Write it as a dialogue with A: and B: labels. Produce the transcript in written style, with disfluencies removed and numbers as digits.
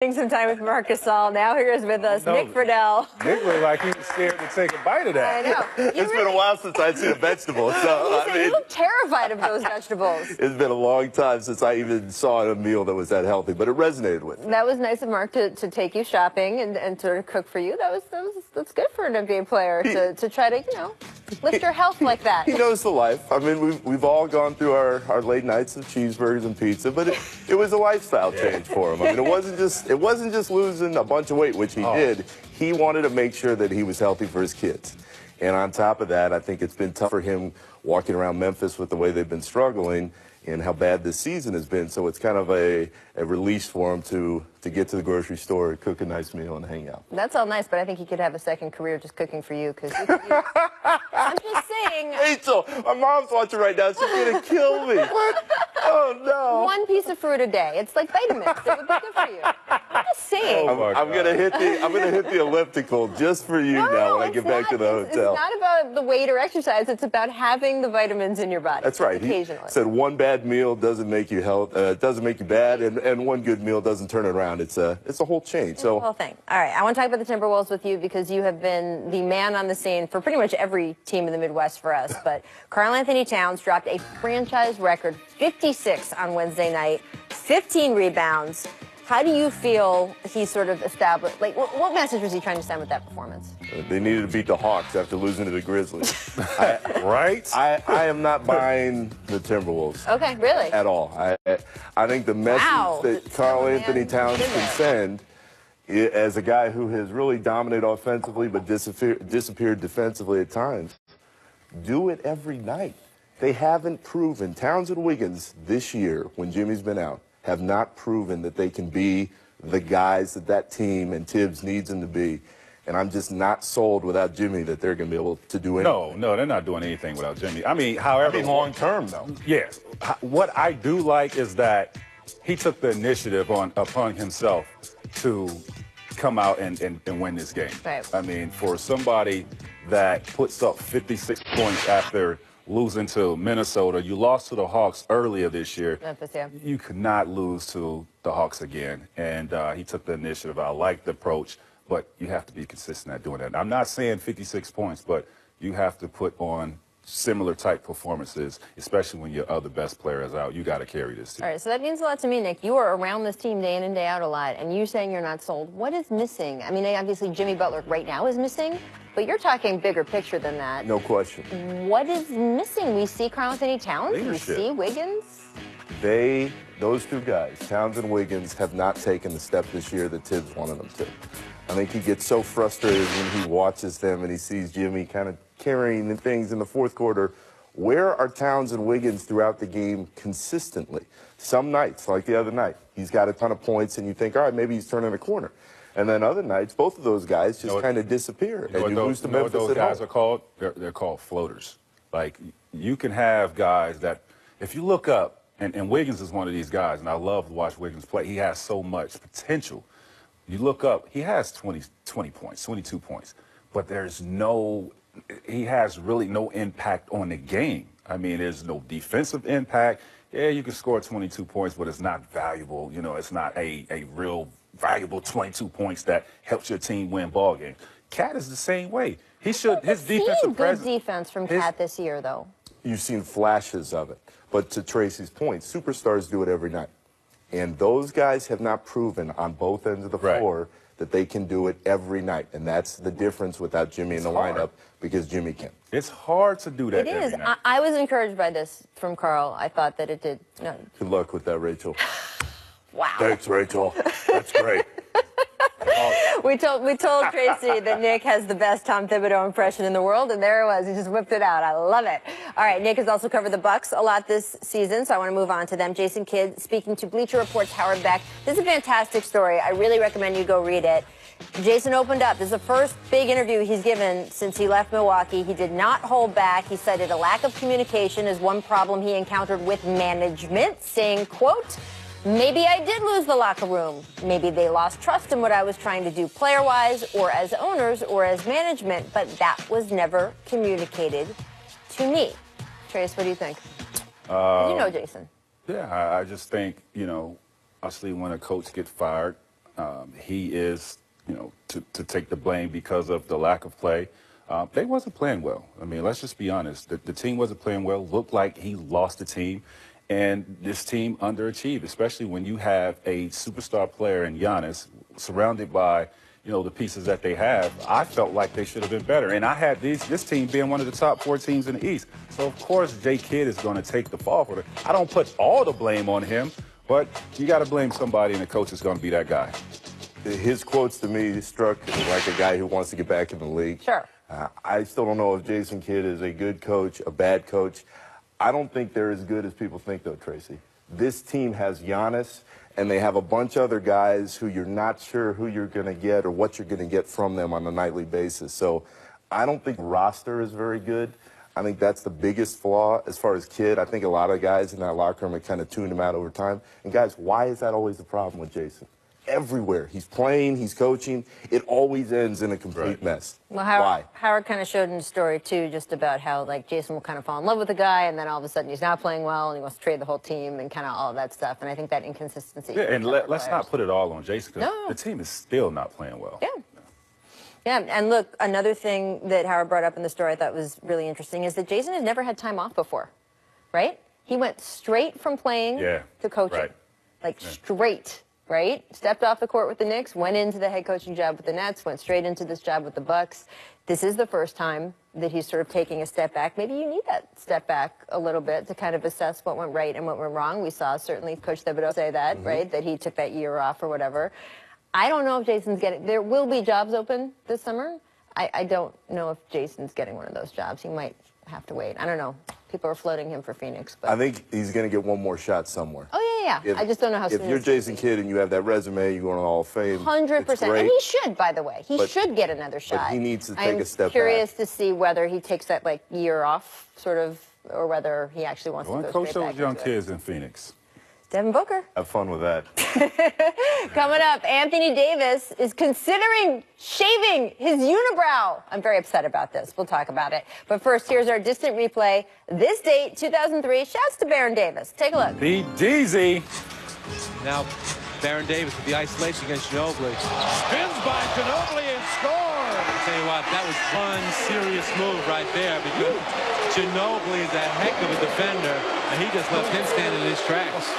A: Some time with Marc Gasol. Now here's with us Nick Friedel.
B: Nick looked like he was scared to take a bite of that.
A: I know.
C: It's been a while since I'd seen a vegetable. So,
A: you look terrified of those vegetables.
C: It's been a long time since I even saw a meal that was that healthy, but it resonated with me.
A: That was nice of Marc to take you shopping and sort of cook for you. That's good for an NBA player to try to, lift your health like that.
C: He knows the life. I mean, we've all gone through our late nights of cheeseburgers and pizza, but it was a lifestyle change for him. I mean, it wasn't just losing a bunch of weight, which he did. He wanted to make sure that he was healthy for his kids. And on top of that, I think it's been tough for him walking around Memphis with the way they've been struggling and how bad this season has been. So it's kind of a release for him to get to the grocery store, cook a nice meal, and hang out.
A: That's all nice, but I think he could have a second career just cooking for you. Because I'm just saying.
C: Rachel, my mom's watching right now. She's going to kill me. What? Oh, no.
A: One piece of fruit a day. It's like vitamins. It would be good for you. I'm just saying.
C: I'm gonna hit the elliptical just for you now when I get back to the hotel.
A: It's not about the weight or exercise. It's about having the vitamins in your body.
C: That's right.
A: Occasionally.
C: He said one bad meal doesn't make you doesn't make you bad, and one good meal doesn't turn it around. It's a whole change. So
A: the whole thing. All right, I want to talk about the Timberwolves with you because you have been the man on the scene for pretty much every team in the Midwest for us. But Karl Anthony Towns dropped a franchise record 56 on Wednesday night, 15 rebounds. How do you feel he sort of established, like, what message was he trying to send with that performance?
C: They needed to beat the Hawks after losing to the Grizzlies.
B: Right?
C: I am not buying the Timberwolves.
A: Okay, really?
C: At all. I think the message that Karl Anthony Towns can send, as a guy who has really dominated offensively but disappeared defensively at times, do it every night. They haven't proven, Towns and Wiggins this year, when Jimmy's been out, have not proven that they can be the guys that team and Tibbs needs them to be. And I'm just not sold without Jimmy that they're going to be able to do anything.
B: No, they're not doing anything without Jimmy. I mean, however.
C: Long term, though.
B: Yes. What I do like is that he took the initiative upon himself to come out and win this game.
A: Right.
B: I mean, for somebody that puts up 56 points after losing to Minnesota, you lost to the Hawks earlier this year.
A: Memphis, yeah.
B: You could not lose to the Hawks again. And he took the initiative. I like the approach, but you have to be consistent at doing that. I'm not saying 56 points, but you have to put on similar type performances, especially when your other best player is out. You got to carry this team.
A: All right, so that means a lot to me, Nick. You are around this team day in and day out a lot, and you're saying you're not sold. What is missing? I mean, obviously Jimmy Butler right now is missing, but you're talking bigger picture than that.
C: No question.
A: What is missing? We see Karl Anthony Towns.
C: Leadership.
A: We see Wiggins.
C: Those two guys, Towns and Wiggins, have not taken the step this year that Tibbs wanted them to. I think he gets so frustrated when he watches them and he sees Jimmy kind of carrying things in the fourth quarter. Where are Towns and Wiggins throughout the game consistently? Some nights, like the other night, he's got a ton of points and you think, all right, maybe he's turning a corner. And then other nights, both of those guys just kind of disappear. And you lose to Memphis at home.
B: Those guys are called? They're called floaters. Like, you can have guys that, if you look up, and Wiggins is one of these guys, and I love to watch Wiggins play. He has so much potential. You look up, he has 20 points, 22 points, but he has really no impact on the game. I mean, there's no defensive impact. Yeah, you can score 22 points, but it's not valuable. It's not a real valuable 22 points that helps your team win ball games. Cat is the same way. His defensive presence.
A: Good defense from Cat this year, though.
C: You've seen flashes of it. But to Tracy's point, superstars do it every night. And those guys have not proven on both ends of the floor that they can do it every night. And that's the difference without Jimmy in the lineup, because Jimmy can.
B: It's hard to do that every night.
A: I was encouraged by this from Karl. I thought that it did.
C: Good luck with that, Rachel.
A: Wow.
C: Thanks, Rachel. That's great.
A: We told Tracy that Nick has the best Tom Thibodeau impression in the world, and there it was. He just whipped it out. I love it. All right, Nick has also covered the Bucks a lot this season, so I want to move on to them. Jason Kidd speaking to Bleacher Report's Howard Beck. This is a fantastic story. I really recommend you go read it. Jason opened up. This is the first big interview he's given since he left Milwaukee. He did not hold back. He cited a lack of communication as one problem he encountered with management, saying, quote, "Maybe I did lose the locker room. Maybe they lost trust in what I was trying to do player-wise or as owners or as management, but that was never communicated to me." Trace, what do you think? You know Jason.
B: Yeah, I just think, obviously when a coach gets fired, he is, to take the blame because of the lack of play. They wasn't playing well. I mean, let's just be honest. The team wasn't playing well. Looked like he lost the team. And this team underachieved, especially when you have a superstar player in Giannis surrounded by, the pieces that they have. I felt like they should have been better. And I had this team being one of the top 4 teams in the East. So, of course, Jay Kidd is going to take the fall for it. I don't put all the blame on him, but you got to blame somebody, and the coach is going to be that guy.
C: His quotes to me struck like a guy who wants to get back in the league.
A: Sure.
C: I still don't know if Jason Kidd is a good coach, a bad coach. I don't think they're as good as people think, though, Tracy. This team has Giannis, and they have a bunch of other guys who you're not sure who you're going to get or what you're going to get from them on a nightly basis. So I don't think roster is very good. I think that's the biggest flaw as far as Kidd. I think a lot of guys in that locker room have kind of tuned him out over time. And, guys, why is that always the problem with Jason? Everywhere. He's playing, he's coaching. It always ends in a complete mess.
A: Well,
C: Why?
A: Howard kind of showed in the story, too, just about how, Jason will kind of fall in love with a guy, and then all of a sudden he's not playing well, and he wants to trade the whole team and kind of all of that stuff. And I think that inconsistency.
B: Yeah, and let's not put it all on Jason, because the team is still not playing well.
A: Yeah. Yeah, and look, another thing that Howard brought up in the story I thought was really interesting is that Jason has never had time off before, right? He went straight from playing to coaching. Right. Straight. Right? Stepped off the court with the Knicks, went into the head coaching job with the Nets, went straight into this job with the Bucks. This is the first time that he's sort of taking a step back. Maybe you need that step back a little bit to kind of assess what went right and what went wrong. We saw certainly Coach Thibodeau say that, right? That he took that year off or whatever. I don't know if Jason's getting... There will be jobs open this summer. I don't know if Jason's getting one of those jobs. He might have to wait. I don't know. People are floating him for Phoenix. But
C: I think he's going to get one more shot somewhere.
A: Oh, yeah. I just don't know how soon.
C: If you're Jason Kidd and you have that resume, you're going to the Hall of Fame.
A: 100%. And he should, by the way. He should get another shot.
C: But he needs to take a step back.
A: I'm curious to see whether he takes that, year off, sort of, or whether he actually wants to go
B: coach
A: straight back
B: those young
A: into
B: kids in Phoenix.
A: Devin Booker.
C: Have fun with that.
A: Coming up, Anthony Davis is considering shaving his unibrow. I'm very upset about this. We'll talk about it. But first, here's our distant replay. This date, 2003. Shouts to Baron Davis. Take a look.
B: Be Deezy.
D: Now, Baron Davis with the isolation against Ginobili. Spins by Ginobili and scores. I'll tell you what, that was one serious move right there, because Ginobili is a heck of a defender, and he just left him standing in his tracks.